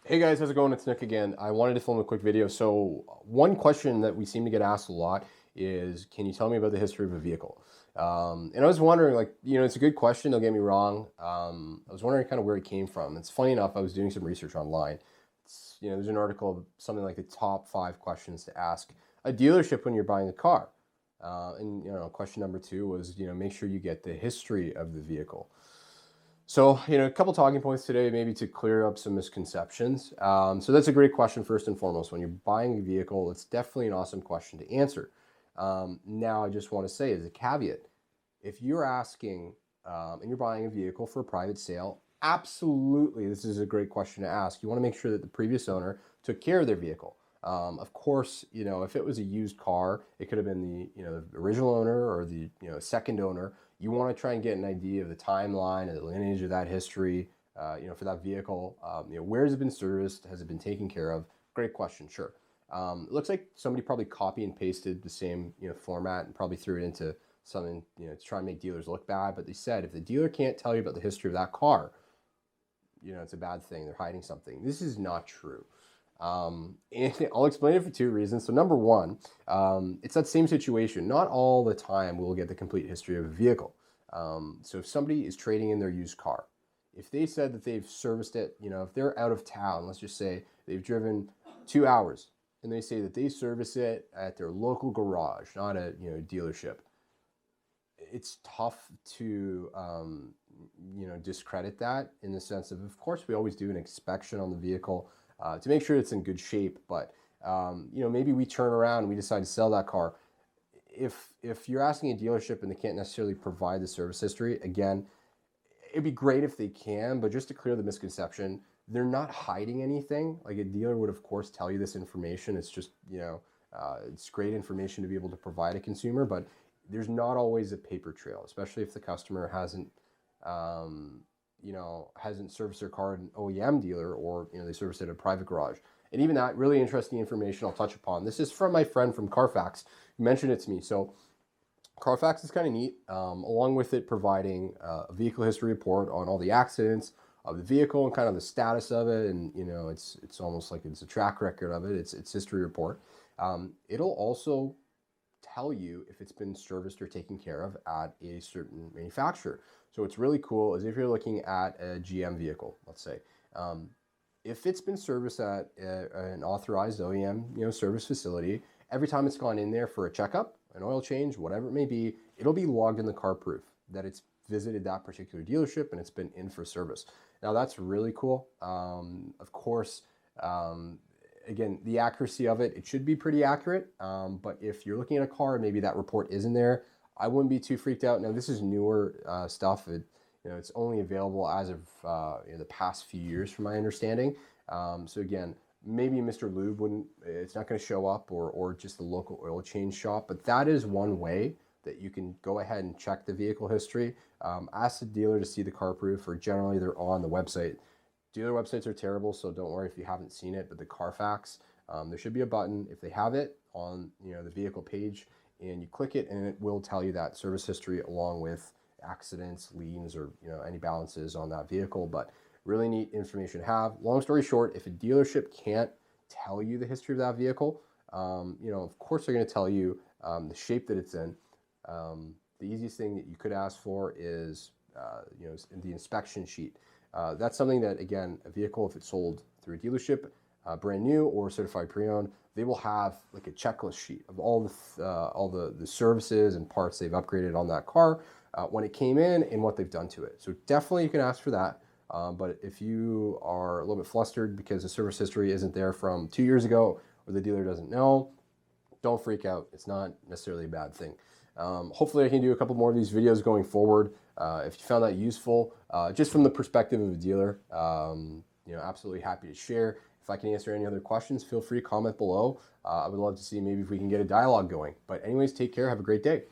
Hey guys, how's it going? It's Nick again. I wanted to film a quick video. So one question that we seem to get asked a lot is, can you tell me about the history of a vehicle? And I was wondering, it's a good question, don't get me wrong. I was wondering kind of where it came from. It's funny enough, I was doing some research online. There's an article of something like the top 5 questions to ask a dealership when you're buying a car. And question number 2 was, make sure you get the history of the vehicle. So, a couple talking points today, maybe to clear up some misconceptions. So that's a great question, first and foremost. When you're buying a vehicle, it's definitely an awesome question to answer. Now, I just want to say as a caveat, if you're asking and you're buying a vehicle for a private sale, absolutely, this is a great question to ask. You want to make sure that the previous owner took care of their vehicle. Of course, if it was a used car, it could have been the original owner or the second owner. You want to try and get an idea of the timeline and the lineage of that history, for that vehicle. Where has it been serviced? Has it been taken care of? Great question, sure. It looks like somebody probably copy and pasted the same format and probably threw it into something to try and make dealers look bad. But they said if the dealer can't tell you about the history of that car, it's a bad thing. They're hiding something. This is not true. And I'll explain it for 2 reasons. So number one, it's that same situation. Not all the time we'll get the complete history of a vehicle. So if somebody is trading in their used car, if they said that they've serviced it, if they're out of town, let's just say they've driven 2 hours and they say that they service it at their local garage, not a dealership, it's tough to discredit that in the sense of course we always do an inspection on the vehicle to make sure it's in good shape, but maybe we turn around and we decide to sell that car. If you're asking a dealership and they can't necessarily provide the service history, again, it'd be great if they can, but just to clear the misconception, they're not hiding anything. Like a dealer would of course tell you this information. It's just it's great information to be able to provide a consumer, but there's not always a paper trail, especially if the customer hasn't serviced their car at an OEM dealer, or they service it at a private garage. And even that really interesting information I'll touch upon. This is from my friend from Carfax who mentioned it to me. So Carfax is kind of neat, along with it providing a vehicle history report on all the accidents of the vehicle and kind of the status of it. And it's almost like it's a track record of it. It's history report. It'll also tell you if it's been serviced or taken care of at a certain manufacturer. So what's really cool is if you're looking at a GM vehicle, let's say, if it's been serviced at an authorized OEM service facility, every time it's gone in there for a checkup, an oil change, whatever it may be, it'll be logged in the CarProof that it's visited that particular dealership and it's been in for service. Now that's really cool. Of course, again, the accuracy of it should be pretty accurate. But if you're looking at a car, maybe that report isn't there, I wouldn't be too freaked out. Now, this is newer stuff. It's only available as of the past few years, from my understanding. So again, maybe Mr. Lube wouldn't. It's not going to show up, or just the local oil change shop. But that is one way that you can go ahead and check the vehicle history. Ask the dealer to see the CarProof, or generally they're on the website. Dealer websites are terrible, so don't worry if you haven't seen it. But the Carfax, there should be a button if they have it on the vehicle page, and you click it, and it will tell you that service history along with accidents, liens, or any balances on that vehicle. But really neat information to have. Long story short, if a dealership can't tell you the history of that vehicle, of course they're going to tell you the shape that it's in. The easiest thing that you could ask for is the inspection sheet. That's something that, again, a vehicle, if it's sold through a dealership, brand new or certified pre-owned, they will have like a checklist sheet of all the services and parts they've upgraded on that car when it came in and what they've done to it. So definitely you can ask for that. But if you are a little bit flustered because the service history isn't there from 2 years ago, or the dealer doesn't know, don't freak out. It's not necessarily a bad thing. Hopefully I can do a couple more of these videos going forward. If you found that useful, just from the perspective of a dealer, absolutely happy to share. If I can answer any other questions, feel free to comment below. I would love to see maybe if we can get a dialogue going. But anyways, take care. Have a great day.